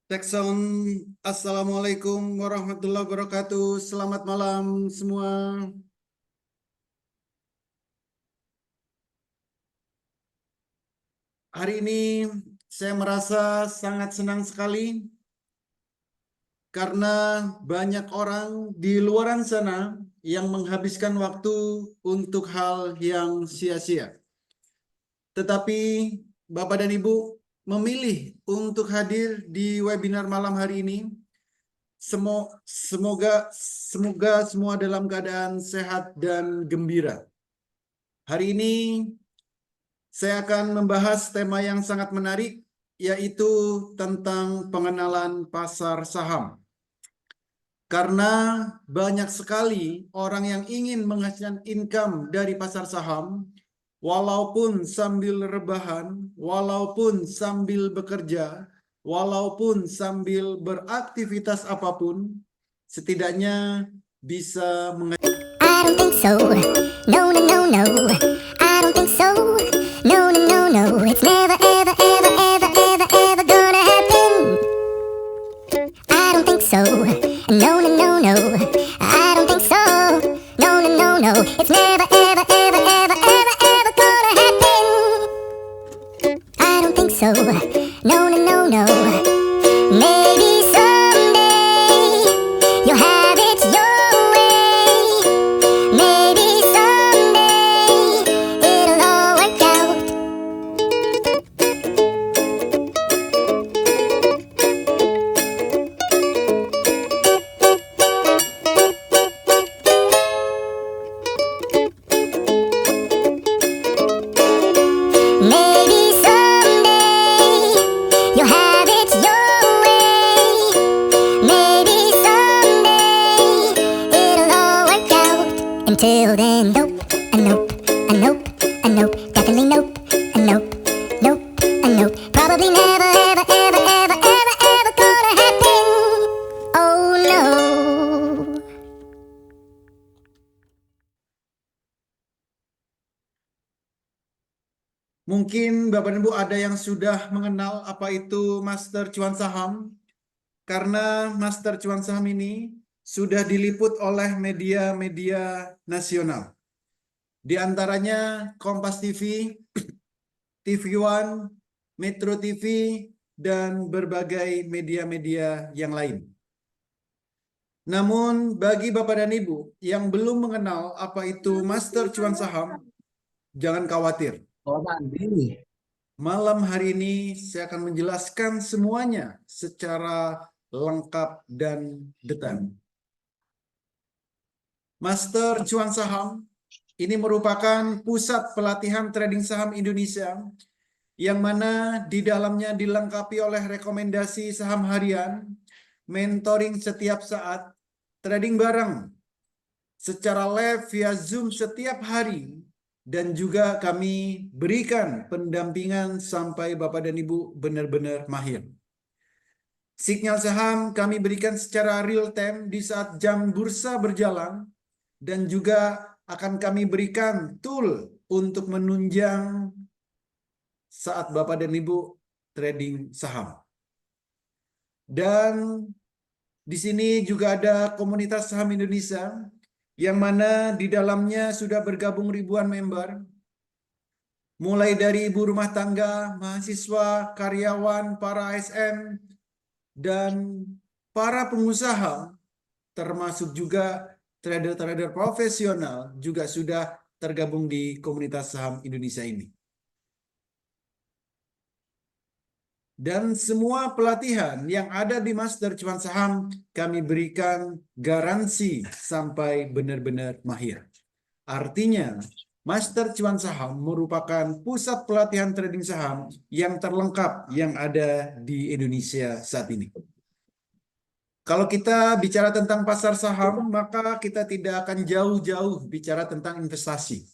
Tekson, Assalamualaikum warahmatullahi wabarakatuh. Selamat malam semua. Hari ini saya merasa sangat senang sekali karena banyak orang di luaran sana yang menghabiskan waktu untuk hal yang sia-sia. Tetapi Bapak dan Ibu memilih untuk hadir di webinar malam hari ini. Semoga semua dalam keadaan sehat dan gembira. Hari ini saya akan membahas tema yang sangat menarik, yaitu tentang pengenalan pasar saham. Karena banyak sekali orang yang ingin menghasilkan income dari pasar saham, walaupun sambil rebahan, walaupun sambil bekerja, walaupun sambil beraktivitas apapun, setidaknya bisa I don't think so. No, no, no, no. I don't think so. No, no, no, no. It's never, ever, ever, ever, ever, ever gonna happen. I don't think so. No, no, no, no. I don't think so. No, no, no, no. It's never, ever, ever, ever, ever, ever gonna happen. I don't think so. No, no, no, no. Maybe someday you'll have it your way. Maybe someday it'll all work out. Maybe someday you'll have it your way. Maybe someday it'll all work out. Until then, nope, a nope, a nope, a nope, definitely nope, a nope, nope, a nope. Probably never, ever, ever, ever, ever, ever gonna happen. Oh no. Mungkin Bapak dan Ibu ada yang sudah mengenal apa itu Master Cuan Saham, karena Master Cuan Saham ini sudah diliput oleh media-media nasional. Di antaranya Kompas TV, TV One, Metro TV, dan berbagai media-media yang lain. Namun bagi Bapak dan Ibu yang belum mengenal apa itu Master Cuan Saham, jangan khawatir. Malam hari ini saya akan menjelaskan semuanya secara lengkap dan detail. Master Cuan Saham ini merupakan pusat pelatihan trading saham Indonesia yang mana di dalamnya dilengkapi oleh rekomendasi saham harian, mentoring setiap saat, trading bareng secara live via Zoom setiap hari, dan juga kami berikan pendampingan sampai Bapak dan Ibu benar-benar mahir. Sinyal saham kami berikan secara real time di saat jam bursa berjalan, dan juga akan kami berikan tool untuk menunjang saat Bapak dan Ibu trading saham. Dan di sini juga ada komunitas saham Indonesia yang mana di dalamnya sudah bergabung ribuan member, mulai dari ibu rumah tangga, mahasiswa, karyawan, para ASN, dan para pengusaha, termasuk juga trader-trader profesional juga sudah tergabung di komunitas saham Indonesia ini. Dan semua pelatihan yang ada di Master Cuan Saham kami berikan garansi sampai benar-benar mahir. Artinya, Master Cuan Saham merupakan pusat pelatihan trading saham yang terlengkap yang ada di Indonesia saat ini. Kalau kita bicara tentang pasar saham, maka kita tidak akan jauh-jauh bicara tentang investasi.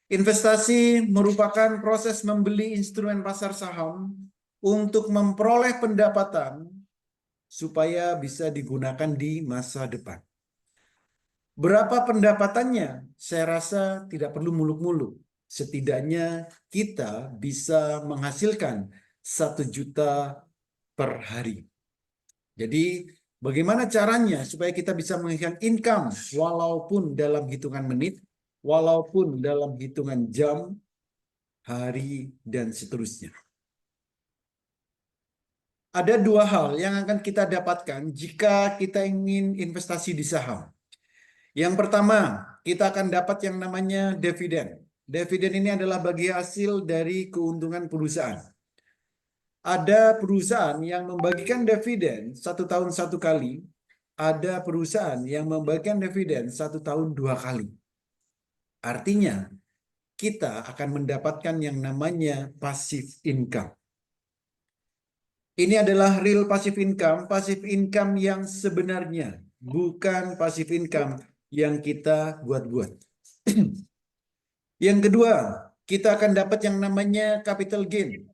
Investasi merupakan proses membeli instrumen pasar saham untuk memperoleh pendapatan supaya bisa digunakan di masa depan. Berapa pendapatannya? Saya rasa tidak perlu muluk-muluk. Setidaknya kita bisa menghasilkan 1 juta per hari. Jadi bagaimana caranya supaya kita bisa menghasilkan income walaupun dalam hitungan menit, walaupun dalam hitungan jam, hari, dan seterusnya. Ada dua hal yang akan kita dapatkan jika kita ingin investasi di saham. Yang pertama, kita akan dapat yang namanya dividen. Dividen ini adalah bagi hasil dari keuntungan perusahaan. Ada perusahaan yang membagikan dividen 1 tahun 1 kali, ada perusahaan yang membagikan dividen 1 tahun 2 kali. Artinya, kita akan mendapatkan yang namanya passive income. Ini adalah real passive income yang sebenarnya, bukan passive income yang kita buat-buat. Yang kedua, kita akan dapat yang namanya capital gain.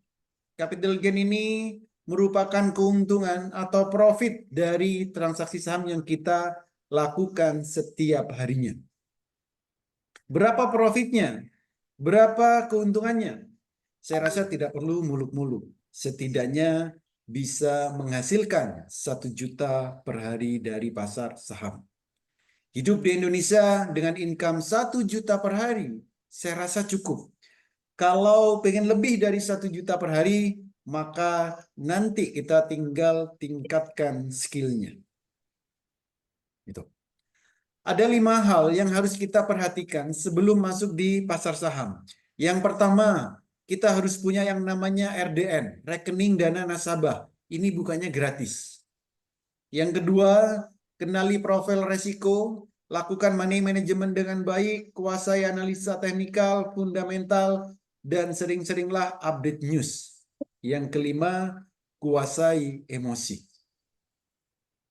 Capital gain ini merupakan keuntungan atau profit dari transaksi saham yang kita lakukan setiap harinya. Berapa profitnya? Berapa keuntungannya? Saya rasa tidak perlu muluk-muluk. Setidaknya bisa menghasilkan 1 juta per hari dari pasar saham. Hidup di Indonesia dengan income 1 juta per hari, saya rasa cukup. Kalau pengen lebih dari 1 juta per hari, maka nanti kita tinggal tingkatkan skillnya. Itu. Ada 5 hal yang harus kita perhatikan sebelum masuk di pasar saham. Yang pertama, kita harus punya yang namanya RDN, rekening dana nasabah. Ini bukannya gratis. Yang kedua, kenali profil resiko, lakukan money management dengan baik, kuasai analisa teknikal, fundamental, dan sering-seringlah update news. Yang kelima, kuasai emosi.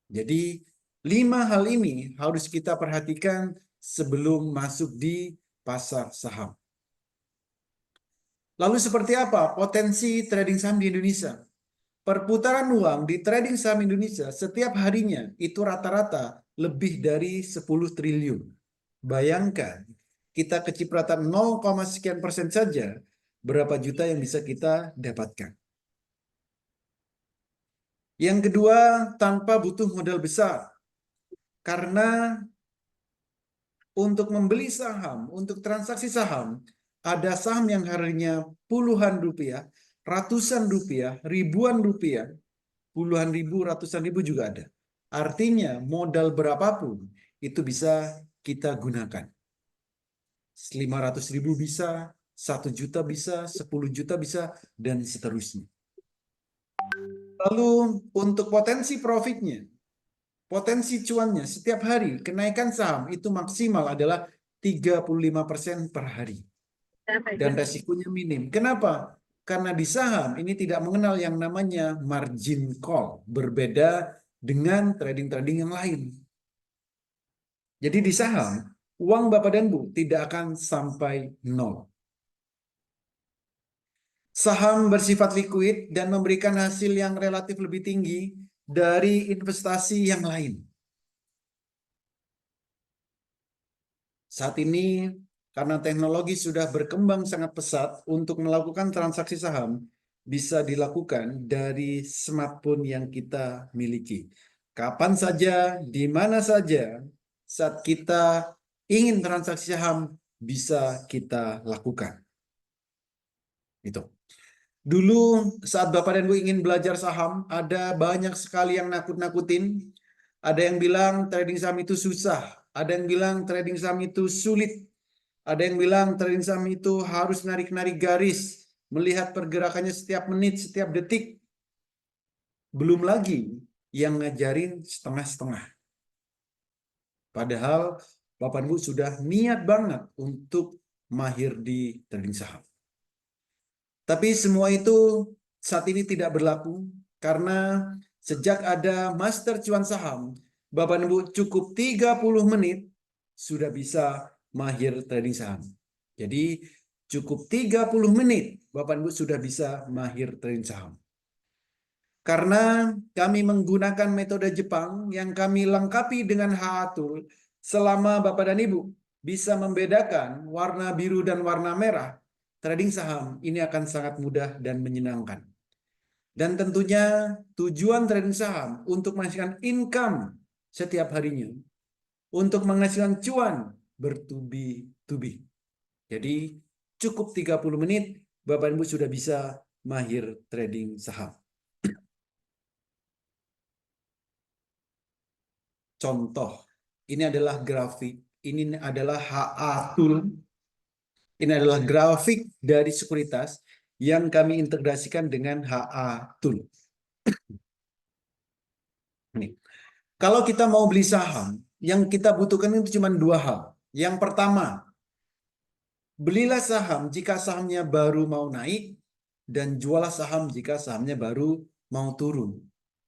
Jadi, 5 hal ini harus kita perhatikan sebelum masuk di pasar saham. Lalu seperti apa potensi trading saham di Indonesia? Perputaran uang di trading saham Indonesia setiap harinya itu rata-rata lebih dari 10 triliun. Bayangkan, kita kecipratan 0, sekian persen saja, berapa juta yang bisa kita dapatkan. Yang kedua, tanpa butuh modal besar. Karena untuk membeli saham, untuk transaksi saham, ada saham yang harganya puluhan rupiah, ratusan rupiah, ribuan rupiah, puluhan ribu, ratusan ribu juga ada. Artinya modal berapapun itu bisa kita gunakan. 500 ribu bisa, 1 juta bisa, 10 juta bisa, dan seterusnya. Lalu untuk potensi profitnya, potensi cuannya setiap hari kenaikan saham itu maksimal adalah 35% per hari. Dan resikonya minim. Kenapa? Karena di saham ini tidak mengenal yang namanya margin call. Berbeda dengan trading-trading yang lain. Jadi di saham, uang Bapak dan Bu tidak akan sampai nol. Saham bersifat liquid dan memberikan hasil yang relatif lebih tinggi dari investasi yang lain. Saat ini, karena teknologi sudah berkembang sangat pesat untuk melakukan transaksi saham, bisa dilakukan dari smartphone yang kita miliki. Kapan saja, di mana saja, saat kita ingin transaksi saham, bisa kita lakukan. Itu. Dulu saat Bapak dan Bu ingin belajar saham, ada banyak sekali yang nakut-nakutin. Ada yang bilang trading saham itu susah. Ada yang bilang trading saham itu sulit. Ada yang bilang trading saham itu harus narik-narik garis, melihat pergerakannya setiap menit, setiap detik. Belum lagi yang ngajarin setengah-setengah. Padahal Bapak dan Bu sudah niat banget untuk mahir di trading saham. Tapi semua itu saat ini tidak berlaku karena sejak ada Master Cuan Saham, Bapak dan Ibu cukup 30 menit sudah bisa mahir trading saham. Jadi cukup 30 menit Bapak dan Ibu sudah bisa mahir trading saham. Karena kami menggunakan metode Jepang yang kami lengkapi dengan HA Tool, selama Bapak dan Ibu bisa membedakan warna biru dan warna merah, trading saham ini akan sangat mudah dan menyenangkan. Dan tentunya tujuan trading saham untuk menghasilkan income setiap harinya, untuk menghasilkan cuan bertubi-tubi. Jadi cukup 30 menit, Bapak Ibu sudah bisa mahir trading saham. Contoh, ini adalah grafik, ini adalah HA Tool, ini adalah grafik dari sekuritas yang kami integrasikan dengan HA Tool. Nih. Kalau kita mau beli saham, yang kita butuhkan itu cuma dua hal. Yang pertama, belilah saham jika sahamnya baru mau naik, dan jualah saham jika sahamnya baru mau turun.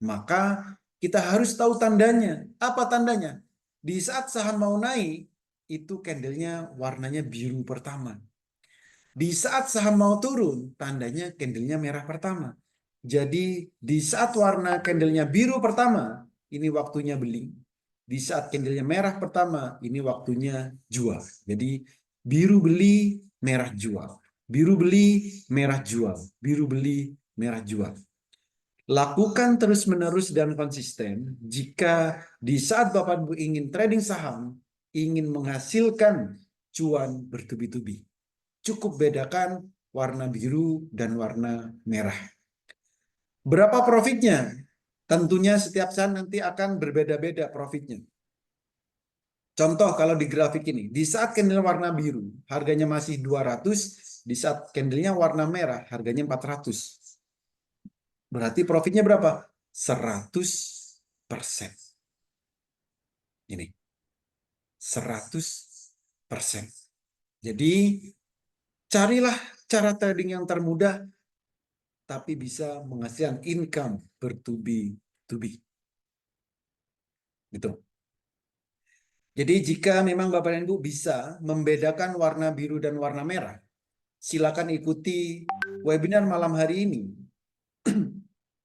Maka kita harus tahu tandanya. Apa tandanya? Di saat saham mau naik, itu candlenya warnanya biru pertama. Di saat saham mau turun, tandanya candlenya merah pertama. Jadi di saat warna candlenya biru pertama, ini waktunya beli. Di saat candlenya merah pertama, ini waktunya jual. Jadi biru beli, merah jual. Biru beli, merah jual. Biru beli, merah jual. Lakukan terus-menerus dan konsisten jika di saat Bapak Ibu ingin trading saham, ingin menghasilkan cuan bertubi-tubi. Cukup bedakan warna biru dan warna merah. Berapa profitnya? Tentunya setiap saat nanti akan berbeda-beda profitnya. Contoh kalau di grafik ini, di saat candle warna biru, harganya masih 200, di saat candlenya warna merah, harganya 400. Berarti profitnya berapa? 100%. Ini. 100%. Jadi, carilah cara trading yang termudah, tapi bisa menghasilkan income bertubi-tubi. Gitu. Jadi jika memang Bapak dan Ibu bisa membedakan warna biru dan warna merah, silakan ikuti webinar malam hari ini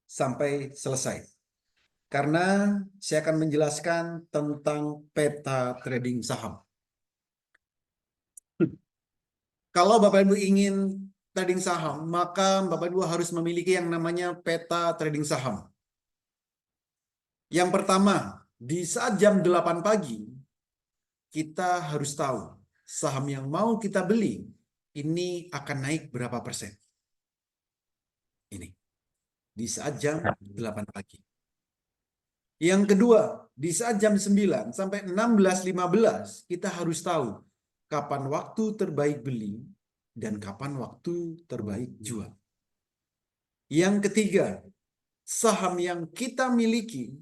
sampai selesai. Karena saya akan menjelaskan tentang peta trading saham. Kalau Bapak Ibu ingin trading saham, maka Bapak Ibu harus memiliki yang namanya peta trading saham. Yang pertama, di saat jam 8 pagi, kita harus tahu saham yang mau kita beli ini akan naik berapa persen. Ini. Di saat jam 8 pagi. Yang kedua, di saat jam 9 sampai 16.15, kita harus tahu kapan waktu terbaik beli dan kapan waktu terbaik jual. Yang ketiga, saham yang kita miliki,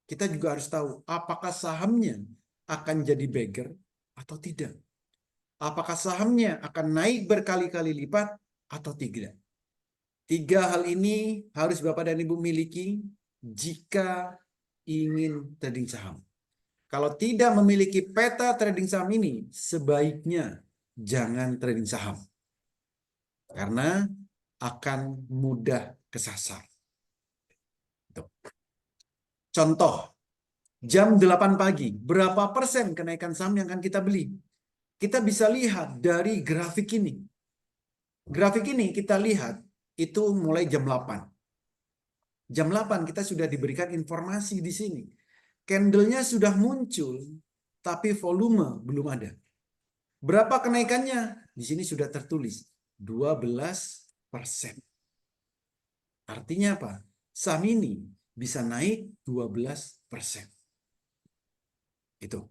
kita juga harus tahu apakah sahamnya akan jadi bagger atau tidak. Apakah sahamnya akan naik berkali-kali lipat atau tidak. Tiga hal ini harus Bapak dan Ibu miliki jika ingin trading saham. Kalau tidak memiliki peta trading saham ini, sebaiknya jangan trading saham. Karena akan mudah kesasar. Contoh, jam 8 pagi, berapa persen kenaikan saham yang akan kita beli? Kita bisa lihat dari grafik ini. Grafik ini kita lihat itu mulai jam 8. Jam 8 kita sudah diberikan informasi di sini. Candlenya sudah muncul, tapi volume belum ada. Berapa kenaikannya? Di sini sudah tertulis 12%. Artinya apa? Saham ini bisa naik 12%. Itu.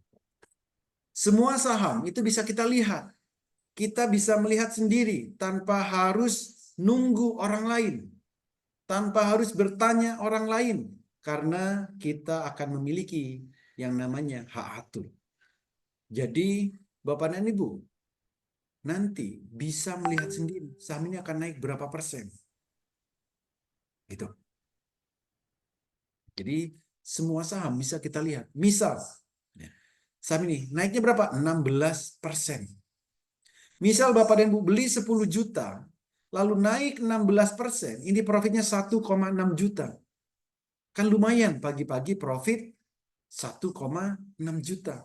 Semua saham itu bisa kita lihat. Kita bisa melihat sendiri tanpa harus nunggu orang lain. Tanpa harus bertanya orang lain. Karena kita akan memiliki yang namanya hak atur. Jadi Bapak dan Ibu nanti bisa melihat sendiri saham ini akan naik berapa persen. Gitu. Jadi semua saham bisa kita lihat. Misal saham ini naiknya berapa? 16%. Misal Bapak dan Ibu beli 10 juta, lalu naik 16%, ini profitnya 1,6 juta. Kan lumayan pagi-pagi profit 1,6 juta.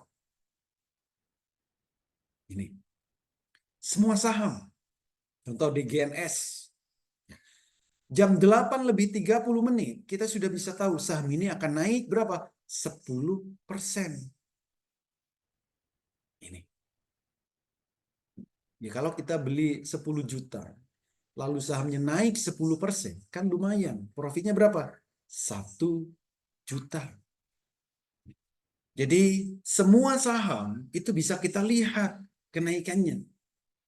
Ini. Semua saham. Contoh DGNS. Jam 8 lebih 30 menit, kita sudah bisa tahu saham ini akan naik berapa? 10%. Ini. Ya, kalau kita beli 10 juta, lalu sahamnya naik 10%, kan lumayan. Profitnya berapa? 1 juta. Jadi semua saham itu bisa kita lihat kenaikannya.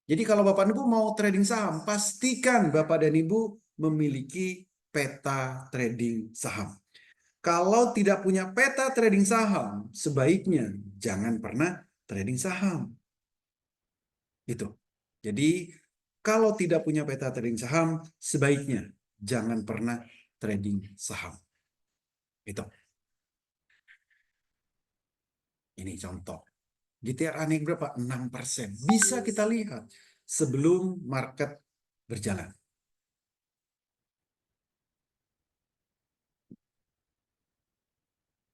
Jadi kalau Bapak dan Ibu mau trading saham, pastikan Bapak dan Ibu memiliki peta trading saham. Kalau tidak punya peta trading saham, sebaiknya jangan pernah trading saham. Itu. Jadi kalau tidak punya peta trading saham, sebaiknya jangan pernah trading saham. Itu. Ini contoh. GTRA naik berapa? 6%. Bisa kita lihat sebelum market berjalan.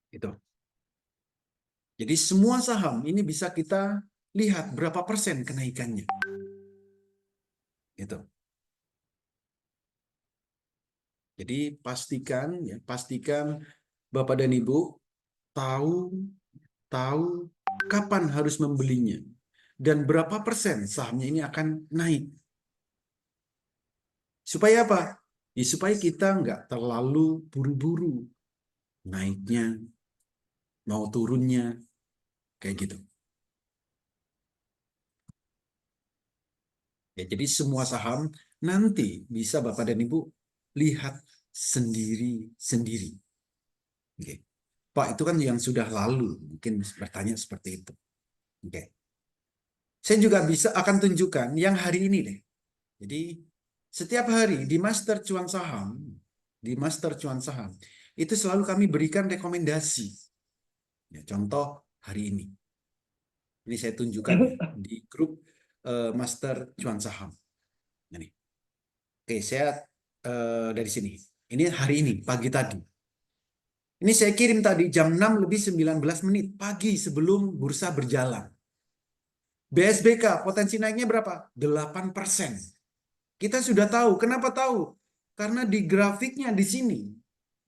Itu. Jadi semua saham ini bisa kita lihat berapa persen kenaikannya. Itu. Jadi pastikan Bapak dan Ibu tahu kapan harus membelinya dan berapa persen sahamnya ini akan naik. Supaya apa? Ya, supaya kita nggak terlalu buru-buru naiknya, mau turunnya, kayak gitu. Ya, jadi semua saham nanti bisa Bapak dan Ibu lihat sendiri-sendiri. Oke. Pak, itu kan yang sudah lalu, mungkin bertanya seperti itu. Oke. Saya juga akan tunjukkan yang hari ini deh. Jadi setiap hari di Master Cuan Saham, itu selalu kami berikan rekomendasi. Ya, contoh hari ini. Ini saya tunjukkan ya, di grup Master Cuan Saham. Ini. Oke, saya dari sini. Ini hari ini, pagi tadi. Ini saya kirim tadi jam 6 lebih 19 menit pagi sebelum bursa berjalan. BSBK potensi naiknya berapa? 8%. Kita sudah tahu. Kenapa tahu? Karena di grafiknya di sini,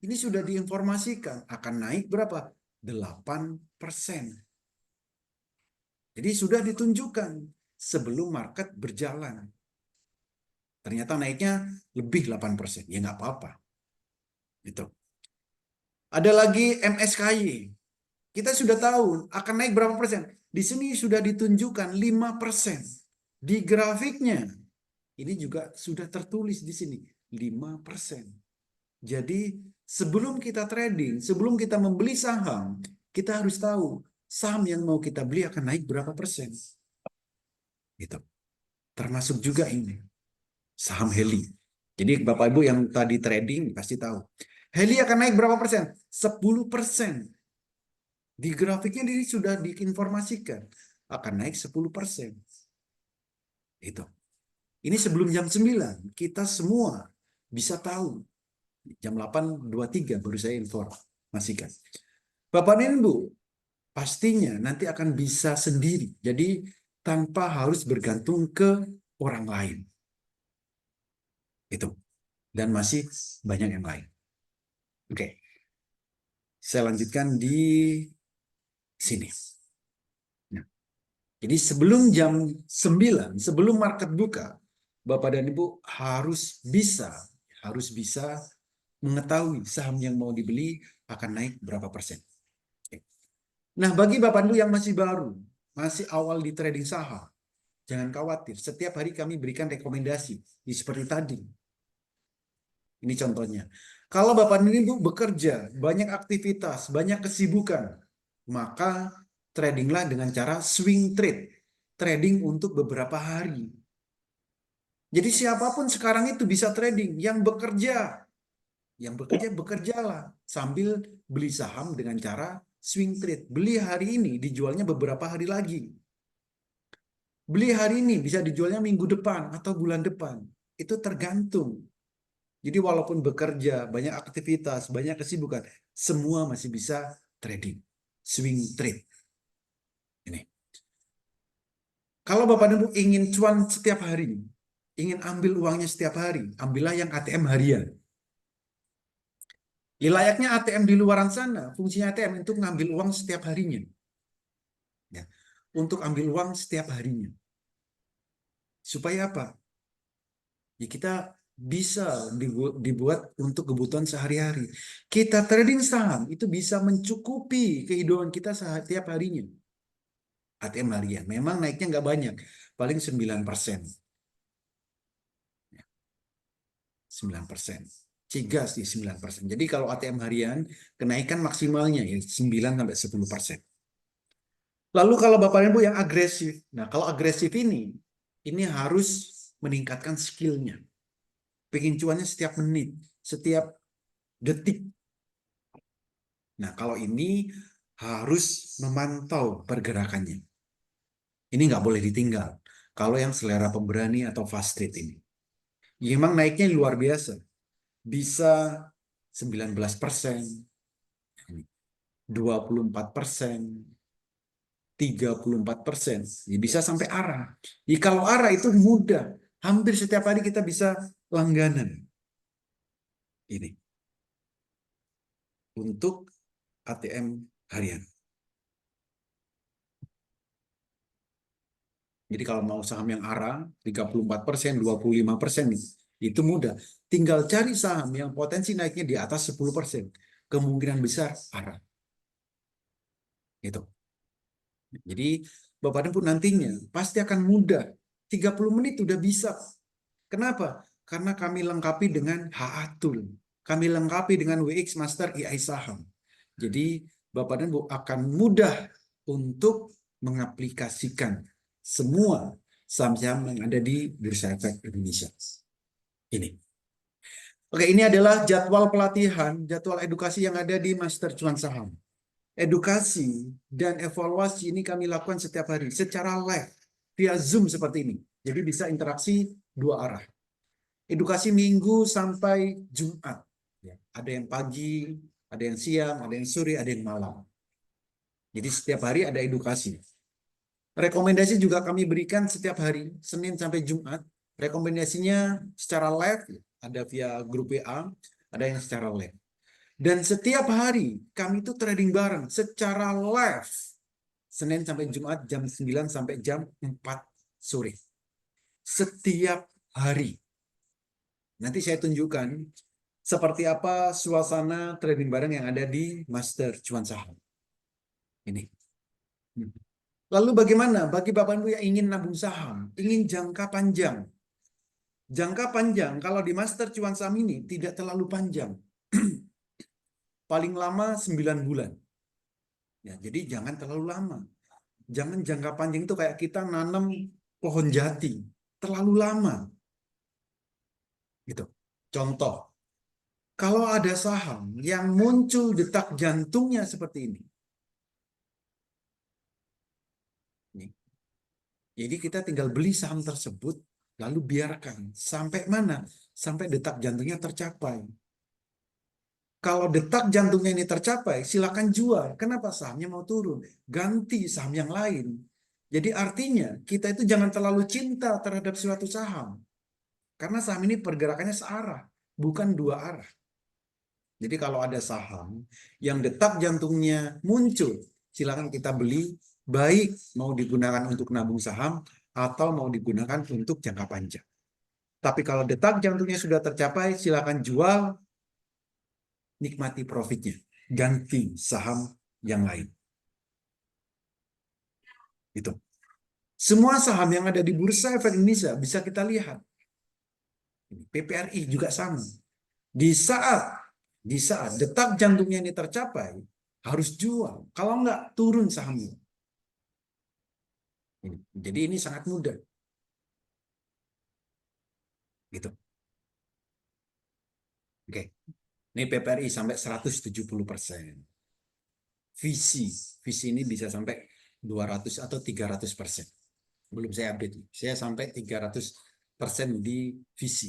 ini sudah diinformasikan akan naik berapa? 8%. Jadi sudah ditunjukkan sebelum market berjalan. Ternyata naiknya lebih 8%. Ya nggak apa-apa. Itu. Ada lagi MSKY. Kita sudah tahu akan naik berapa persen. Di sini sudah ditunjukkan 5%. Di grafiknya ini juga sudah tertulis di sini 5%. Jadi sebelum kita trading, sebelum kita membeli saham, kita harus tahu saham yang mau kita beli akan naik berapa persen. Gitu. Termasuk juga ini saham Heli. Jadi Bapak Ibu yang tadi trading pasti tahu. Heli akan naik berapa persen? 10%. Di grafiknya ini sudah diinformasikan akan naik 10%. Itu. Ini sebelum jam 9, kita semua bisa tahu. Jam 8.23 baru saya informasikan. Bapak dan Ibu, pastinya nanti akan bisa sendiri. Jadi tanpa harus bergantung ke orang lain. Itu. Dan masih banyak yang lain. Oke. Saya lanjutkan di sini. Nah, jadi sebelum jam 9, sebelum market buka, Bapak dan Ibu harus bisa mengetahui saham yang mau dibeli akan naik berapa persen. Nah, bagi Bapak dan Ibu yang masih baru, masih awal di trading saham, jangan khawatir. Setiap hari kami berikan rekomendasi seperti tadi. Ini contohnya. Kalau Bapak dan Ibu bekerja, banyak aktivitas, banyak kesibukan, maka tradinglah dengan cara swing trade. Trading untuk beberapa hari. Jadi siapapun sekarang itu bisa trading. Yang bekerjalah sambil beli saham dengan cara swing trade. Beli hari ini, dijualnya beberapa hari lagi. Beli hari ini bisa dijualnya minggu depan atau bulan depan. Itu tergantung. Jadi walaupun bekerja, banyak aktivitas, banyak kesibukan, semua masih bisa trading. Swing trade. Ini. Kalau Bapak dan Ibu ingin cuan setiap hari, ingin ambil uangnya setiap hari, ambillah yang ATM harian. Layaknya ATM di luaran sana, fungsinya ATM untuk ngambil uang setiap harinya. Ya, untuk ambil uang setiap harinya. Supaya apa? Ya kita bisa dibuat untuk kebutuhan sehari-hari. Kita trading saham itu bisa mencukupi kehidupan kita setiap harinya. ATM harian. Memang naiknya nggak banyak, paling 9%. 9%. Cigas di 9%. Jadi kalau ATM harian, kenaikan maksimalnya ya 9-10%. Lalu kalau Bapak dan Ibu yang agresif, nah kalau agresif ini harus meningkatkan skillnya. Pengen cuannya setiap menit, setiap detik. Nah kalau ini harus memantau pergerakannya. Ini nggak boleh ditinggal. Kalau yang selera pemberani atau fast trade ini. Memang naiknya luar biasa. Bisa 19%, 24%, 34%. Ya bisa sampai arah. Ya, kalau arah itu mudah. Hampir setiap hari kita bisa langganan. Ini. Untuk ATM harian. Jadi kalau mau saham yang arah 34%, 25% itu mudah. Tinggal cari saham yang potensi naiknya di atas 10%. Kemungkinan besar arah. Itu. Jadi Bapak dan Ibu nantinya pasti akan mudah. 30 menit udah bisa. Kenapa? Karena kami lengkapi dengan HA Tool. Kami lengkapi dengan WX Master AI Saham. Jadi Bapak dan Ibu akan mudah untuk mengaplikasikan semua saham-saham yang ada di Bursa Efek Indonesia. Ini. Oke, ini adalah jadwal pelatihan, jadwal edukasi yang ada di Master Cuan Saham. Edukasi dan evaluasi ini kami lakukan setiap hari secara live via Zoom seperti ini. Jadi bisa interaksi dua arah. Edukasi Minggu sampai Jumat. Ya, ada yang pagi, ada yang siang, ada yang sore, ada yang malam. Jadi setiap hari ada edukasi. Rekomendasi juga kami berikan setiap hari, Senin sampai Jumat. Rekomendasinya secara live, ada via grup WA, ada yang secara live. Dan setiap hari kami itu trading bareng secara live. Senin sampai Jumat jam 9 sampai jam 4 sore. Setiap hari. Nanti saya tunjukkan seperti apa suasana trading bareng yang ada di Master Cuan Saham. Ini. Lalu bagaimana bagi Bapak Ibu yang ingin nabung saham, ingin jangka panjang? Jangka panjang kalau di Master Cuan Saham ini tidak terlalu panjang. Paling lama 9 bulan. Ya, jadi jangan terlalu lama. Jangan jangka panjang itu kayak kita nanam pohon jati. Terlalu lama. Gitu. Contoh, kalau ada saham yang muncul detak jantungnya seperti ini. Jadi kita tinggal beli saham tersebut, lalu biarkan. Sampai mana? Sampai detak jantungnya tercapai. Kalau detak jantungnya ini tercapai, silakan jual. Kenapa? Sahamnya mau turun. Ganti saham yang lain. Jadi artinya kita itu jangan terlalu cinta terhadap suatu saham. Karena saham ini pergerakannya searah, bukan dua arah. Jadi kalau ada saham yang detak jantungnya muncul, silakan kita beli, baik mau digunakan untuk nabung saham atau mau digunakan untuk jangka panjang. Tapi kalau detak jantungnya sudah tercapai, silakan jual, nikmati profitnya, ganti saham yang lain. Itu. Semua saham yang ada di Bursa Efek Indonesia bisa kita lihat. PPRI juga sama. Di saat detak jantungnya ini tercapai, harus jual. Kalau enggak, turun sahamnya. Jadi ini sangat mudah. Gitu. Oke. Ini PPRI sampai 170%. Visi ini bisa sampai 200 atau 300%. Belum saya update. Saya sampai 300% di visi.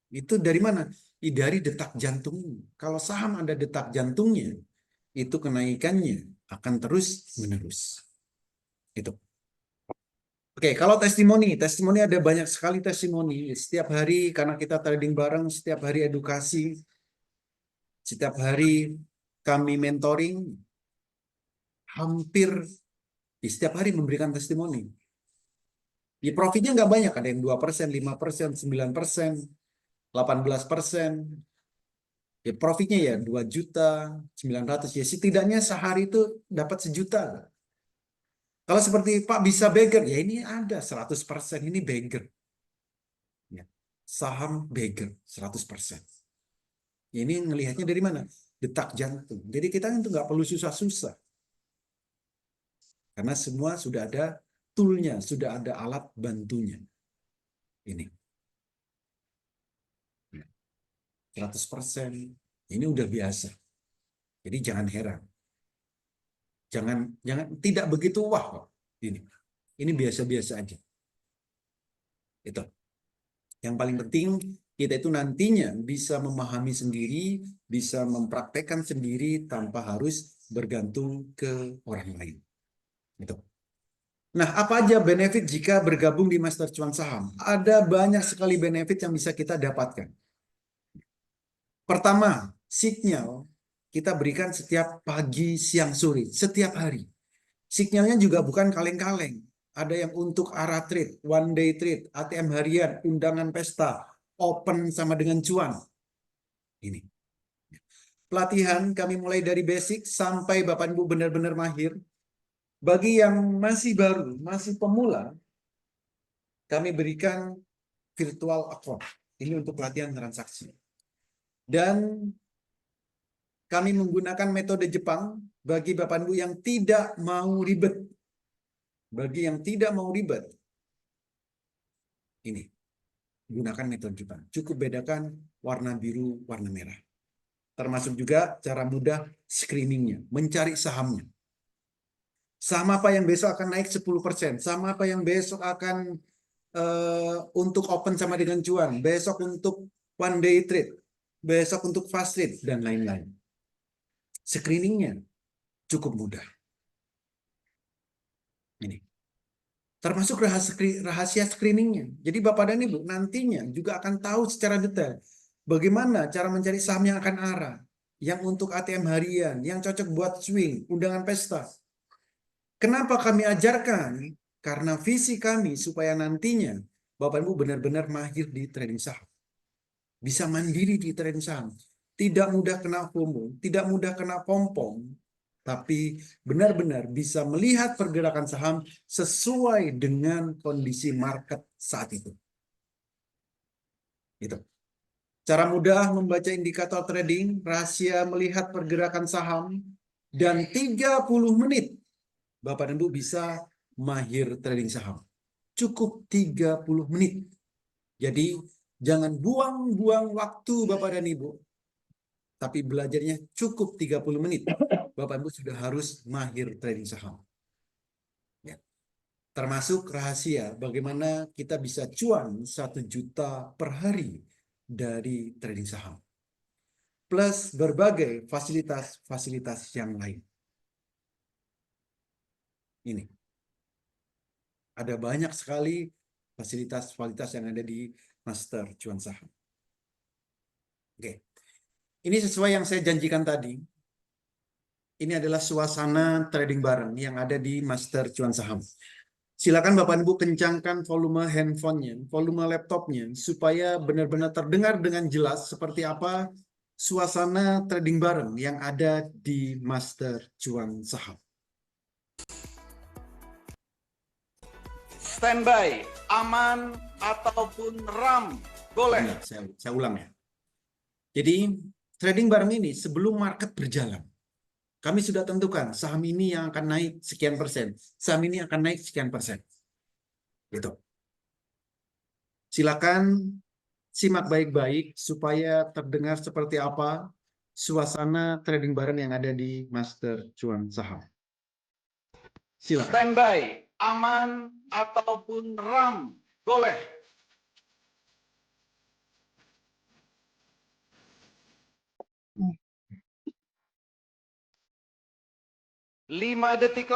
Itu dari mana? Dari detak jantung. Kalau saham ada detak jantungnya, itu kenaikannya akan terus menerus. Itu. Oke, kalau testimoni ada banyak sekali testimoni. Setiap hari karena kita trading bareng, setiap hari edukasi, setiap hari kami mentoring, hampir setiap hari memberikan testimoni. Di profitnya nggak banyak, ada yang 2%, 5%, 9%, 18%. Ya profitnya ya 2.900.000 ya, setidaknya sehari itu dapat 1 juta. Kalau seperti Pak bisa beggar, ya ini ada 100%, ini beggar. Ya, saham beggar 100%. Ini ngelihatnya dari mana? Detak jantung. Jadi kita itu nggak perlu susah-susah. Karena semua sudah ada toolnya, sudah ada alat bantunya. Ini. 100%. Ini udah biasa. Jadi jangan heran. Jangan tidak begitu wah kok. Ini biasa-biasa aja. Itu. Yang paling penting kita itu nantinya bisa memahami sendiri, bisa mempraktekkan sendiri tanpa harus bergantung ke orang lain. Itu. Nah, apa aja benefit jika bergabung di Master Cuan Saham? Ada banyak sekali benefit yang bisa kita dapatkan. Pertama, signal kita berikan setiap pagi, siang, sore, setiap hari. Signalnya juga bukan kaleng-kaleng. Ada yang untuk ARA trade, one day trade, ATM harian, undangan pesta, open sama dengan cuan. Ini. Pelatihan kami mulai dari basic sampai Bapak Ibu benar-benar mahir. Bagi yang masih baru, masih pemula, kami berikan virtual account. Ini untuk pelatihan transaksi. Dan kami menggunakan metode Jepang bagi Bapak Ibu yang tidak mau ribet. Bagi yang tidak mau ribet, ini gunakan metode Jepang. Cukup bedakan warna biru, warna merah. Termasuk juga cara mudah screeningnya, mencari sahamnya. Saham apa yang besok akan naik 10%, saham apa yang besok akan untuk open sama dengan cuan, besok untuk one day trade, besok untuk fast trade, dan lain-lain. Screeningnya cukup mudah. Ini. Termasuk rahasia screeningnya. Jadi Bapak dan Ibu nantinya juga akan tahu secara detail bagaimana cara mencari saham yang akan arah, yang untuk ATM harian, yang cocok buat swing, undangan pesta. Kenapa kami ajarkan? Karena visi kami supaya nantinya Bapak Ibu benar-benar mahir di trading saham. Bisa mandiri di trading saham. Tidak mudah kena FOMO, tidak mudah kena pom-pom, tapi benar-benar bisa melihat pergerakan saham sesuai dengan kondisi market saat itu. Itu. Cara mudah membaca indikator trading, rahasia melihat pergerakan saham, dan 30 menit Bapak dan Ibu bisa mahir trading saham. Cukup 30 menit. Jadi jangan buang-buang waktu Bapak dan Ibu. Tapi belajarnya cukup 30 menit. Bapak Ibu sudah harus mahir trading saham. Ya. Termasuk rahasia bagaimana kita bisa cuan 1 juta per hari dari trading saham. Plus berbagai fasilitas-fasilitas yang lain. Ini. Ada banyak sekali fasilitas-fasilitas yang ada di Master Cuan Saham. Oke. Ini sesuai yang saya janjikan tadi. Ini adalah suasana trading bareng yang ada di Master Cuan Saham. Silakan Bapak Ibu kencangkan volume handphonenya, volume laptopnya, supaya benar-benar terdengar dengan jelas seperti apa suasana trading bareng yang ada di Master Cuan Saham. Standby, aman ataupun RAM, boleh. Benar, saya ulang ya. Jadi trading bareng ini sebelum market berjalan, kami sudah tentukan saham ini yang akan naik sekian persen, saham ini akan naik sekian persen. Gitu. Silakan simak baik-baik supaya terdengar seperti apa suasana trading bareng yang ada di Master Cuan Saham. Silakan. Standby, aman ataupun RAM, boleh. Lima detik.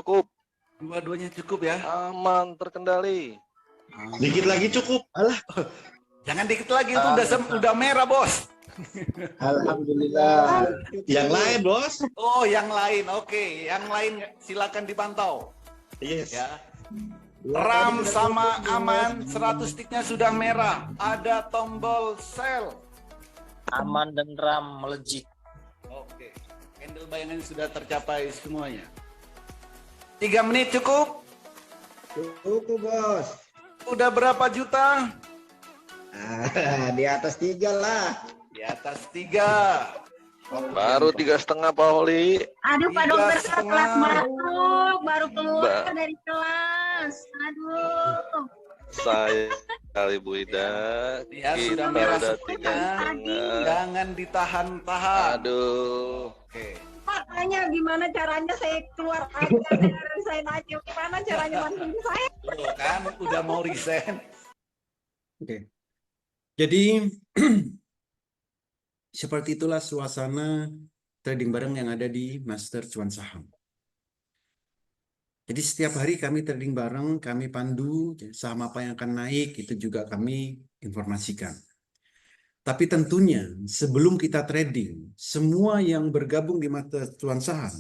cukup. Dua-duanya cukup ya. Aman, terkendali. Dikit lagi cukup. Alah, Jangan dikit lagi itu udah merah, Bos. alhamdulillah. Yang lain, Bos. Oh, yang lain. Oke, yang lain silakan dipantau. Yes. Ya. RAM sama aman, 100 sticknya sudah merah. Ada tombol sel. Aman dan RAM melejit. Oke, handle bayangan sudah tercapai semuanya. 3 menit cukup? Cukup, Bos. Udah berapa juta? Di atas 3 lah. Di atas 3. Baru 3,5 Pak Holi. Aduh, Pak Tiga Dokter, setengah. kelas masuk, baru keluar Mbak. dari kelas. Aduh. Saya kali Bu Ida. Ya, Kita sudah merah udah semuanya. 3,5. Jangan ditahan-tahan. Aduh. Oke. Pak, tanya gimana caranya saya keluar aja dari resign aja. Gimana caranya bantuin saya? Tuh kan udah mau resign. Oke. Jadi seperti itulah suasana trading bareng yang ada di Master Cuan Saham. Jadi setiap hari kami trading bareng, kami pandu saham apa yang akan naik, itu juga kami informasikan. Tapi tentunya sebelum kita trading, semua yang bergabung di Master Cuan Saham,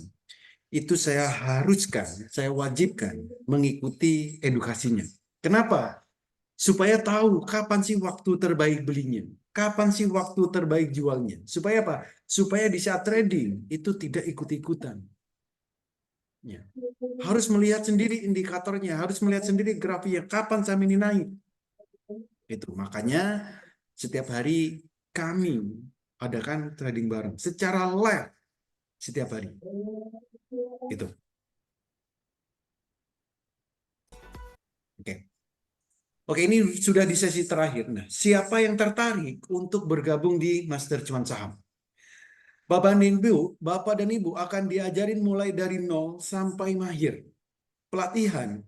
itu saya haruskan, saya wajibkan mengikuti edukasinya. Kenapa? Supaya tahu kapan sih waktu terbaik belinya, kapan sih waktu terbaik jualnya. Supaya apa? Supaya di saat trading itu tidak ikut-ikutan. Ya. Harus melihat sendiri indikatornya, harus melihat sendiri grafiknya, kapan saham ini naik. Itu makanya setiap hari kami adakan trading bareng secara live setiap hari. Itu. Oke. Oke, ini sudah di sesi terakhir. Nah, siapa yang tertarik untuk bergabung di Master Cuan Saham? Bapak dan Ibu akan diajarin mulai dari nol sampai mahir. Pelatihan.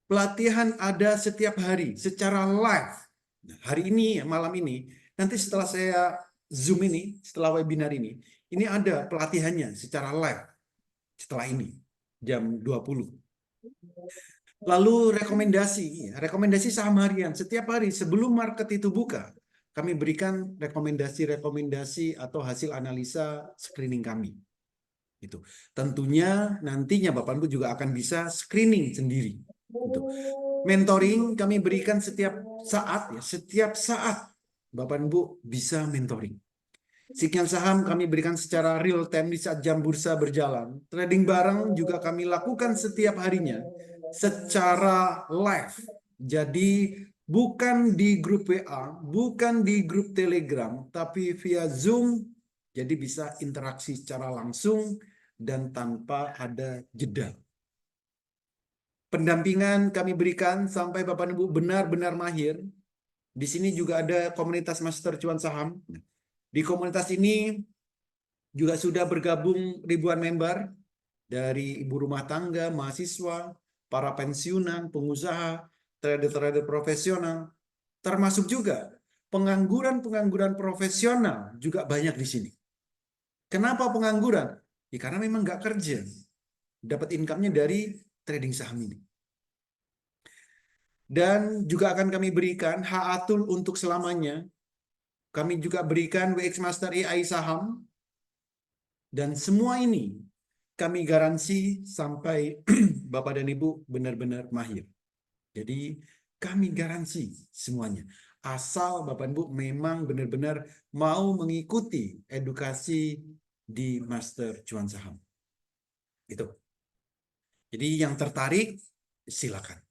Pelatihan ada setiap hari secara live. Nah, hari ini, malam ini, nanti setelah saya Zoom ini, setelah webinar ini ada pelatihannya secara live. Setelah ini, jam 20. Lalu rekomendasi saham harian. Setiap hari sebelum market itu buka, kami berikan rekomendasi atau hasil analisa screening kami. Itu. Tentunya nantinya Bapak Ibu juga akan bisa screening sendiri. Itu. Mentoring kami berikan setiap saat Bapak Ibu bisa mentoring. Sinyal saham kami berikan secara real time di saat jam bursa berjalan. Trading bareng juga kami lakukan setiap harinya secara live. Jadi bukan di grup WA, bukan di grup Telegram, tapi via Zoom. Jadi bisa interaksi secara langsung dan tanpa ada jeda. Pendampingan kami berikan sampai Bapak Ibu benar-benar mahir. Di sini juga ada komunitas Master Cuan Saham. Di komunitas ini juga sudah bergabung ribuan member dari ibu rumah tangga, mahasiswa, para pensiunan, pengusaha, trader-trader profesional, termasuk juga pengangguran profesional juga banyak di sini. Kenapa pengangguran? Ya, karena memang nggak kerja, dapat income-nya dari trading saham ini. Dan juga akan kami berikan HA-Tool untuk selamanya. Kami juga berikan WX Master AI Saham. Dan semua ini kami garansi sampai Bapak dan Ibu benar-benar mahir. Jadi kami garansi semuanya. Asal Bapak Ibu memang benar-benar mau mengikuti edukasi di Master Cuan Saham. Itu. Jadi yang tertarik silakan.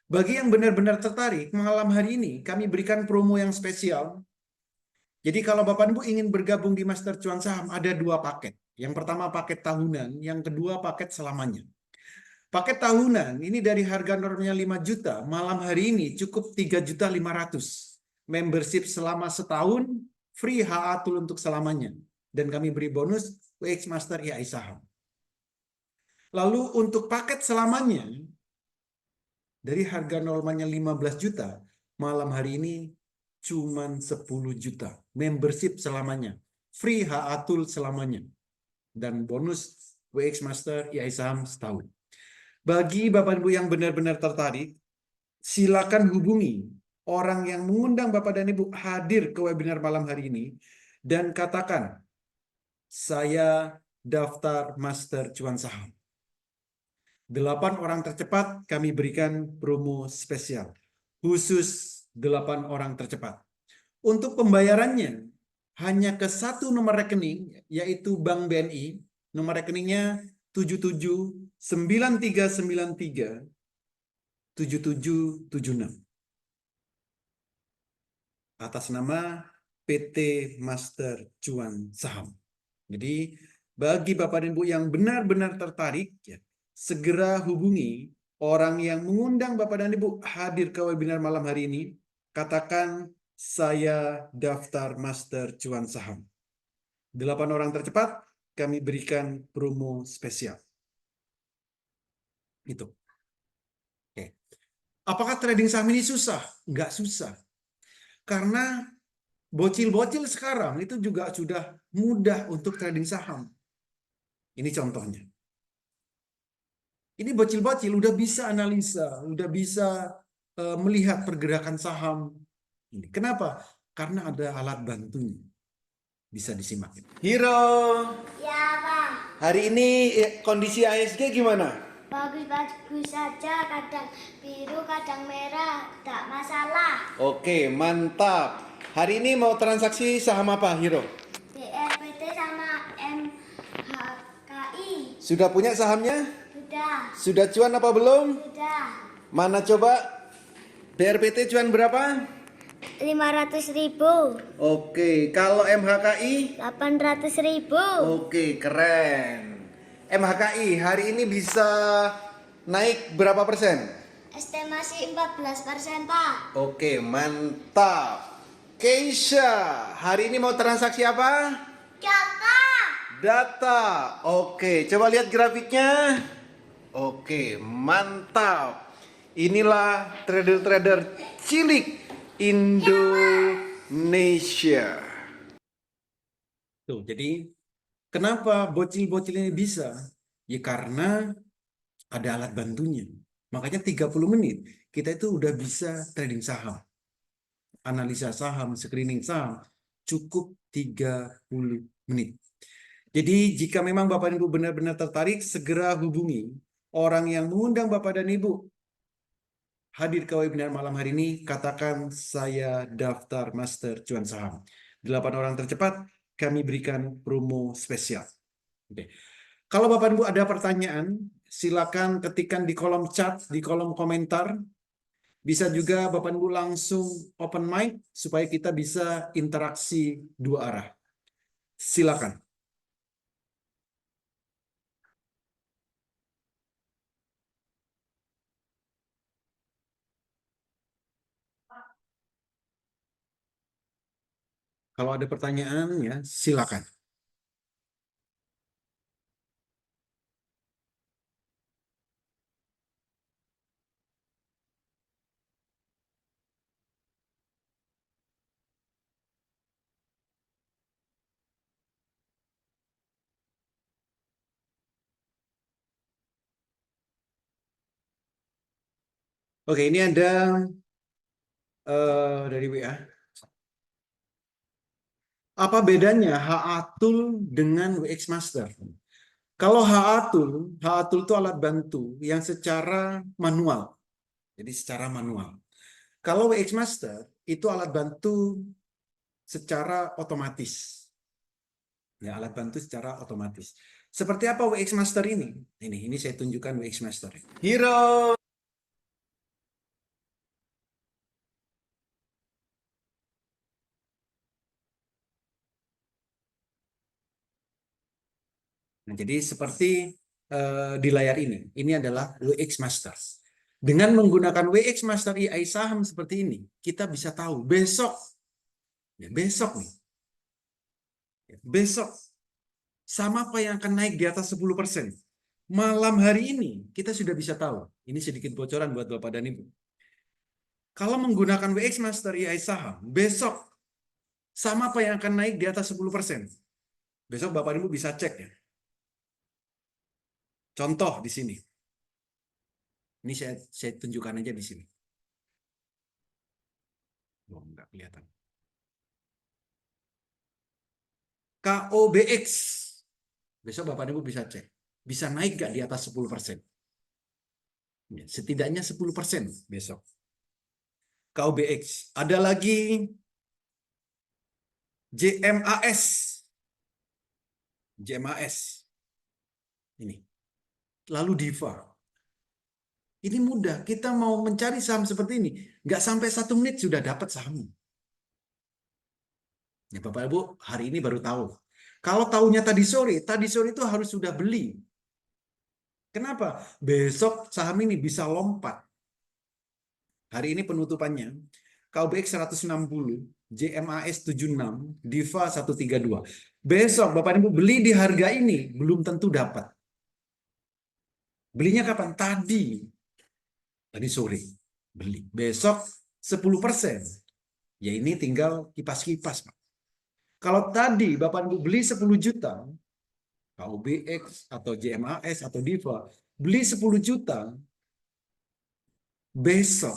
Bagi yang benar-benar tertarik, malam hari ini kami berikan promo yang spesial. Jadi kalau Bapak Ibu ingin bergabung di Master Cuan Saham ada 2 paket. Yang pertama paket tahunan, yang kedua paket selamanya. Paket tahunan ini dari harga normalnya 5 juta, malam hari ini cukup 3.500.000. Membership selama setahun, free HA-Tool untuk selamanya. Dan kami beri bonus WX Master AI Saham. Lalu untuk paket selamanya, dari harga normalnya 15 juta, malam hari ini cuman 10 juta. Membership selamanya. Free HA-Tool selamanya. Dan bonus WX Master IAI Saham setahun. Bagi Bapak Ibu yang benar-benar tertarik, silakan hubungi orang yang mengundang Bapak dan Ibu hadir ke webinar malam hari ini dan katakan, saya daftar Master Cuan Saham. 8 orang tercepat kami berikan promo spesial. Khusus 8 orang tercepat. Untuk pembayarannya hanya ke satu nomor rekening, yaitu Bank BNI. Nomor rekeningnya 7793937776. Atas nama PT Master Cuan Saham. Jadi bagi Bapak dan Ibu yang benar-benar tertarik, ya, segera hubungi orang yang mengundang Bapak dan Ibu hadir ke webinar malam hari ini. Katakan, saya daftar Master Cuan Saham. 8 orang tercepat kami berikan promo spesial. Itu. Oke. Apakah trading saham ini susah? Enggak susah. Karena bocil-bocil sekarang itu juga sudah mudah untuk trading saham. Ini contohnya. Ini bocil-bocil udah bisa analisa, udah bisa melihat pergerakan saham. Ini. Kenapa? Karena ada alat bantunya. Bisa disimak. Hiro. Ya, Bang. Hari ini kondisi ASG gimana? Bagus-bagus saja, kadang biru, kadang merah, tidak masalah. Oke, mantap. Hari ini mau transaksi saham apa, Hiro? BRPT sama MHKI. Sudah punya sahamnya? Sudah, Sudah cuan apa belum? sudah. Mana coba? BRPT cuan berapa? 500.000, Oke, kalau MHKI? 800.000. Oke, keren. MHKI hari ini bisa naik berapa persen? Estimasi 14%, Pak. Oke, mantap. Keisha, hari ini mau transaksi apa? Kakak. Data. Oke, coba lihat grafiknya. Oke, mantap. Inilah trader-trader cilik Indonesia. Tuh, jadi kenapa bocil-bocil ini bisa? Ya karena ada alat bantunya. Makanya 30 menit kita itu udah bisa trading saham. Analisa saham, screening saham cukup 30 menit. Jadi jika memang Bapak dan Ibu benar-benar tertarik, segera hubungi orang yang mengundang Bapak dan Ibu hadir ke webinar malam hari ini. Katakan, saya daftar Master Cuan Saham. 8 orang tercepat kami berikan promo spesial. Oke. Kalau Bapak dan Ibu ada pertanyaan, silakan ketikkan di kolom chat, di kolom komentar. Bisa juga Bapak dan Ibu langsung open mic supaya kita bisa interaksi dua arah. Silakan. Kalau ada pertanyaan ya silakan. Oke, ini ada dari WA. Apa bedanya HA Tool dengan WX Master? Kalau HA Tool itu alat bantu yang secara manual. Jadi secara manual. Kalau WX Master itu alat bantu secara otomatis. Ya, alat bantu secara otomatis. Seperti apa WX Master ini? Ini saya tunjukkan WX Master. Hero. Nah, jadi seperti di layar ini adalah WX Master. Dengan menggunakan WX Master IAI Saham seperti ini, kita bisa tahu besok nih, besok sama apa yang akan naik di atas 10%. Malam hari ini kita sudah bisa tahu. Ini sedikit bocoran buat Bapak dan Ibu. Kalau menggunakan WX Master IAI Saham, besok sama apa yang akan naik di atas 10%. Besok Bapak dan Ibu bisa cek ya. Contoh di sini. Ini saya tunjukkan aja di sini. Oh, enggak kelihatan. KOBX. Besok Bapak Ibu bisa cek. Bisa naik nggak di atas 10%? Setidaknya 10% besok. KOBX. Ada lagi JMAS. JMAS. Ini. Lalu Diva. Ini mudah. Kita mau mencari saham seperti ini. Nggak sampai 1 menit sudah dapat saham. Ya, Bapak Ibu hari ini baru tahu. Kalau tahunya tadi sore itu harus sudah beli. Kenapa? Besok saham ini bisa lompat. Hari ini penutupannya. KOBX 160, JMAS 76, Diva 132. Besok Bapak Ibu beli di harga ini belum tentu dapat. Belinya kapan? Tadi sore beli. Besok 10%. Ya ini tinggal kipas-kipas, Pak. Kalau tadi Bapak Ibu beli 10 juta, KOBX atau JMAS atau Diva, beli 10 juta, besok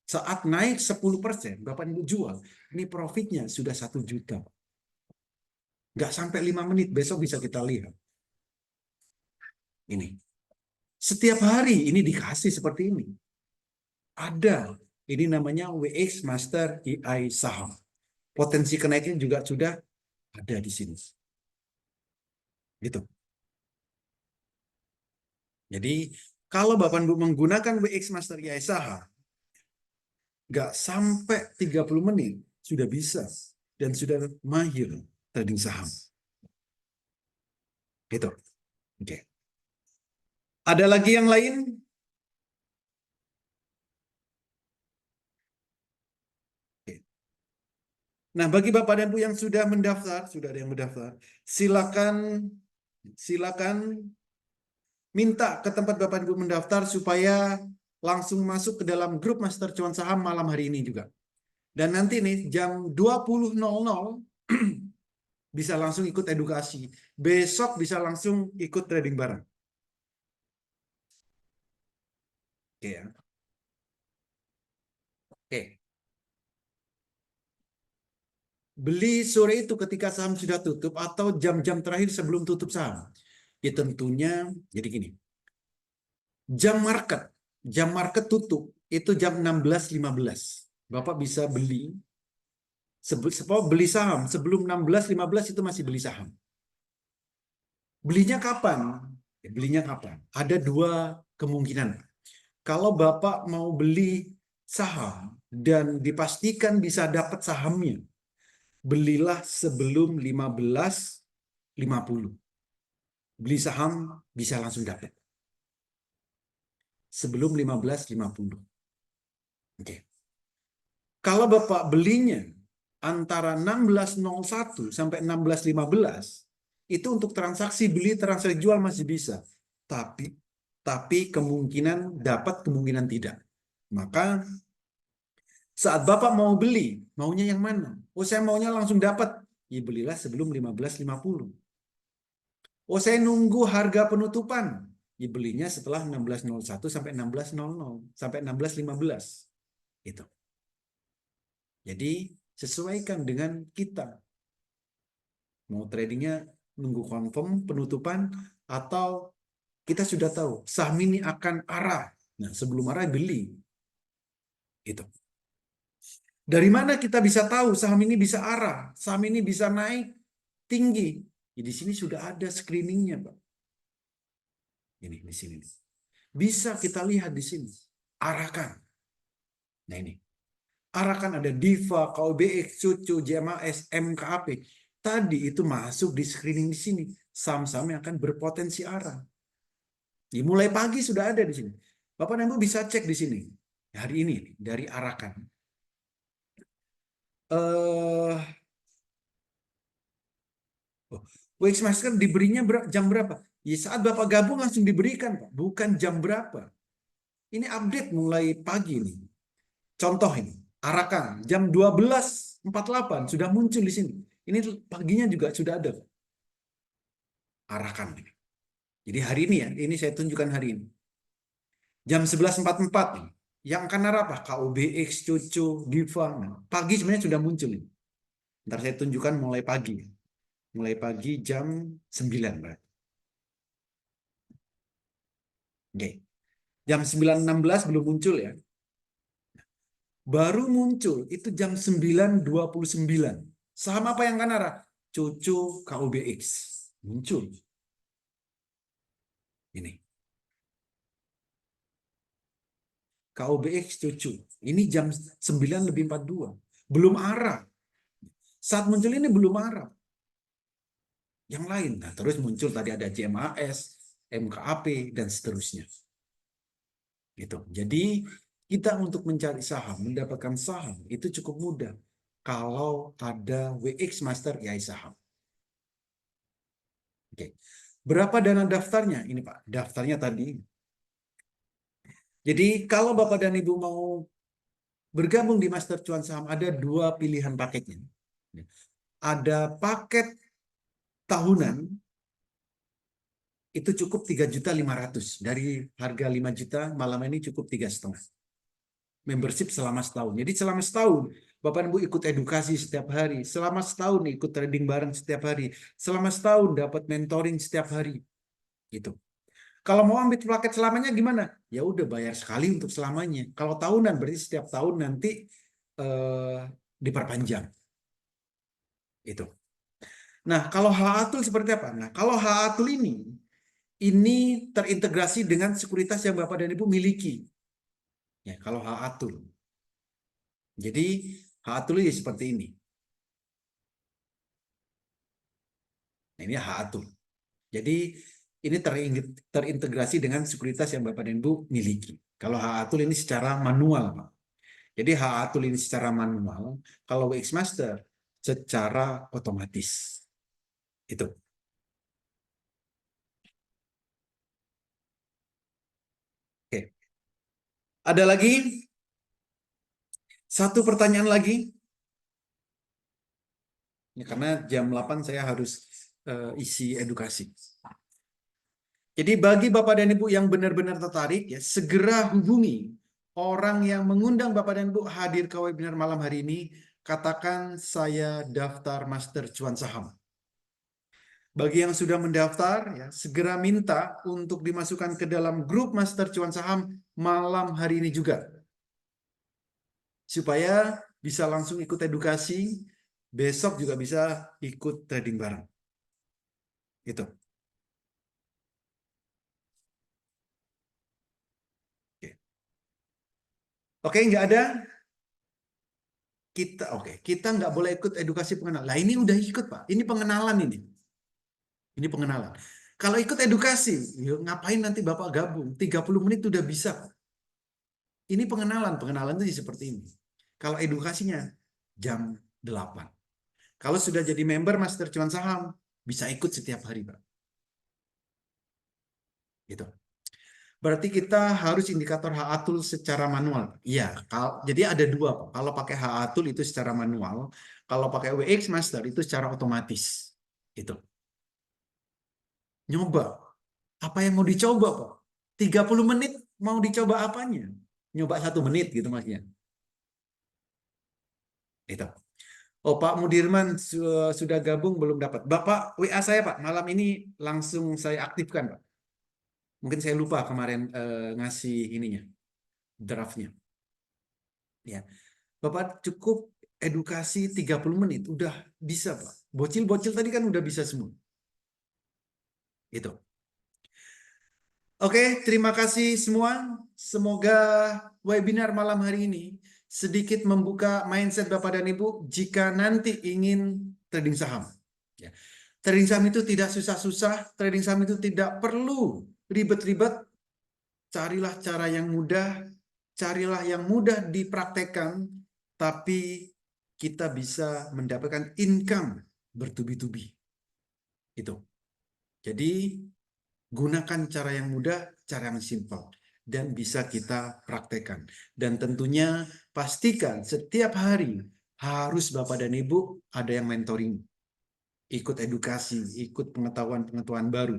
saat naik 10%, Bapak Ibu jual, ini profitnya sudah 1 juta. Nggak sampai 5 menit, besok bisa kita lihat. Ini. Setiap hari ini dikasih seperti ini. Ada. Ini namanya WX Master AI Saham. Potensi kenaikan juga sudah ada di sini. Gitu. Jadi, kalau Bapak Ibu menggunakan WX Master AI Saham, nggak sampai 30 menit sudah bisa dan sudah mahir trading saham. Gitu. Oke. Ada lagi yang lain? Nah, bagi Bapak dan Ibu yang sudah mendaftar, sudah ada yang mendaftar, silakan minta ke tempat Bapak dan Ibu mendaftar supaya langsung masuk ke dalam grup Master Cuan Saham malam hari ini juga. Dan nanti nih jam 20.00 bisa langsung ikut edukasi. Besok bisa langsung ikut trading bareng. Oke ya. Oke. Beli sore itu ketika saham sudah tutup atau jam-jam terakhir sebelum tutup saham. Ya tentunya jadi gini. Jam market tutup itu jam 16.15. Bapak bisa beli saham sebelum 16.15 itu masih beli saham. Belinya kapan? Ya, belinya kapan? Ada 2 kemungkinan. Kalau Bapak mau beli saham dan dipastikan bisa dapat sahamnya, belilah sebelum 15.50. Beli saham bisa langsung dapat. Sebelum 15.50. Oke. Kalau Bapak belinya antara 16.01 sampai 16.15, itu untuk transaksi beli, transaksi jual masih bisa. Tapi kemungkinan dapat, kemungkinan tidak. Maka saat Bapak mau beli, maunya yang mana? Oh, saya maunya langsung dapat. Ya belilah sebelum 15.50. Oh, saya nunggu harga penutupan. Ya belinya setelah 16.01 sampai 16.00 sampai 16.15. Gitu. Jadi sesuaikan dengan kita. Mau tradingnya nunggu confirm penutupan atau kita sudah tahu saham ini akan arah. Nah, sebelum arah beli. Itu. Dari mana kita bisa tahu saham ini bisa arah, saham ini bisa naik tinggi? Ya, di sini sudah ada screeningnya, Pak. Ini di sini. Bisa kita lihat di sini. Arahkan. Nah ini. Arahkan ada Diva, KOBX, Cucu, JMAS, MKAP. Tadi itu masuk di screening di sini. Saham-saham yang akan berpotensi arah. Ya, mulai pagi sudah ada di sini. Bapak dan Ibu bisa cek di sini. Hari ini dari Arahkan. WX Master diberinya jam berapa? Ya saat Bapak gabung langsung diberikan, Pak. Bukan jam berapa. Ini update mulai pagi nih. Contoh ini, Arahkan jam 12.48 sudah muncul di sini. Ini paginya juga sudah ada. Arahkan ini. Jadi hari ini ya, ini saya tunjukkan hari ini. Jam 11.44 nih. Yang akan narap apa? KUBX, Cucu, Diva. Nah, pagi sebenarnya sudah muncul ini. Ntar saya tunjukkan mulai pagi. Mulai pagi jam 9 berarti. Oke. Jam 9.16 belum muncul ya. Baru muncul itu jam 9.29. Saham apa yang akan narap? Cucu KUBX. Muncul. Ini. KUBX Cucu. Ini jam 9.42. Belum arah. Saat muncul ini belum arah. Yang lain. Nah, terus muncul tadi ada JMAS, MKAP, dan seterusnya. Gitu. Jadi kita untuk mencari saham, mendapatkan saham itu cukup mudah. Kalau ada WX Master AI saham. Oke. Berapa dana daftarnya? Ini Pak, daftarnya tadi. Jadi kalau Bapak dan Ibu mau bergabung di Master Cuan Saham, ada 2 pilihan paketnya. Ada paket tahunan, itu cukup 3.500.000. Dari harga 5 juta, malam ini cukup 3,5. Membership selama setahun. Jadi selama setahun, Bapak dan Ibu ikut edukasi setiap hari. Selama setahun ikut trading bareng setiap hari. Selama setahun dapat mentoring setiap hari. Gitu. Kalau mau ambil paket selamanya gimana? Ya udah bayar sekali untuk selamanya. Kalau tahunan berarti setiap tahun nanti diperpanjang. Itu. Nah, kalau HATUL seperti apa? Nah, kalau HATUL ini terintegrasi dengan sekuritas yang Bapak dan Ibu miliki. Ya, kalau HATUL. Jadi HATUL ini seperti ini. Nah, ini HATUL. Jadi ini terintegrasi dengan sekuritas yang Bapak dan Ibu miliki. Kalau HATUL ini secara manual, Pak. Jadi HATUL ini secara manual, kalau WX Master secara otomatis. Itu. Oke. Ada lagi? Satu pertanyaan lagi. Ya, karena jam 8 saya harus isi edukasi. Jadi bagi Bapak dan Ibu yang benar-benar tertarik, ya segera hubungi orang yang mengundang Bapak dan Ibu hadir ke webinar malam hari ini. Katakan saya daftar Master Cuan Saham. Bagi yang sudah mendaftar, ya segera minta untuk dimasukkan ke dalam grup Master Cuan Saham malam hari ini juga. Supaya bisa langsung ikut edukasi, besok juga bisa ikut trading bareng. Itu. Oke, nggak ada? Kita nggak boleh ikut edukasi pengenalan. Lah ini udah ikut, Pak. Ini pengenalan ini. Ini pengenalan. Kalau ikut edukasi, yuk, ngapain nanti Bapak gabung? 30 menit udah bisa. Ini pengenalan. Pengenalan itu seperti ini. Kalau edukasinya jam 8. Kalau sudah jadi member Master Cuan Saham, bisa ikut setiap hari, Pak. Gitu. Berarti kita harus indikator HATUL secara manual. Iya, jadi ada 2, Pak. Kalau pakai HATUL itu secara manual, kalau pakai WX Master itu secara otomatis. Itu. Nyoba. Apa yang mau dicoba, Pak? 30 menit mau dicoba apanya? Nyoba 1 menit gitu maksudnya. Itu. Oh, Pak Mudirman sudah gabung belum dapat. Bapak WA saya, Pak. Malam ini langsung saya aktifkan, Pak. Mungkin saya lupa kemarin ngasih ininya, draftnya. Ya, Bapak cukup edukasi 30 menit, udah bisa, Pak. Bocil-bocil tadi kan udah bisa semua. Itu. Oke, terima kasih semua. Semoga webinar malam hari ini sedikit membuka mindset Bapak dan Ibu jika nanti ingin trading saham. Ya. Trading saham itu tidak susah-susah, trading saham itu tidak perlu ribet-ribet. Carilah cara yang mudah, carilah yang mudah dipraktekkan, tapi kita bisa mendapatkan income bertubi-tubi. Itu. Jadi gunakan cara yang mudah, cara yang simpel, dan bisa kita praktekkan. Dan tentunya pastikan setiap hari harus Bapak dan Ibu ada yang mentoring. Ikut edukasi, ikut pengetahuan-pengetahuan baru.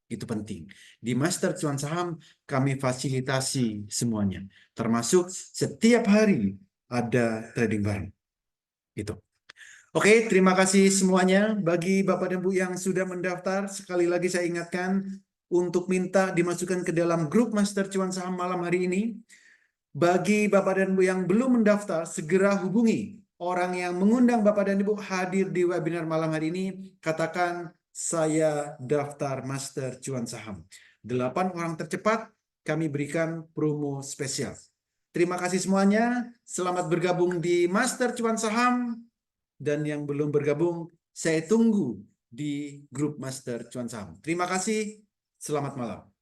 Itu penting. Di Master Cuan Saham kami fasilitasi semuanya. Termasuk setiap hari ada trading bareng. Itu. Oke, terima kasih semuanya. Bagi Bapak dan Bu yang sudah mendaftar, sekali lagi saya ingatkan untuk minta dimasukkan ke dalam grup Master Cuan Saham malam hari ini. Bagi Bapak dan Bu yang belum mendaftar, segera hubungi orang yang mengundang Bapak dan Ibu hadir di webinar malam hari ini. Katakan, saya daftar Master Cuan Saham. 8 orang tercepat kami berikan promo spesial. Terima kasih semuanya. Selamat bergabung di Master Cuan Saham. Dan yang belum bergabung, saya tunggu di grup Master Cuan Saham. Terima kasih. Selamat malam.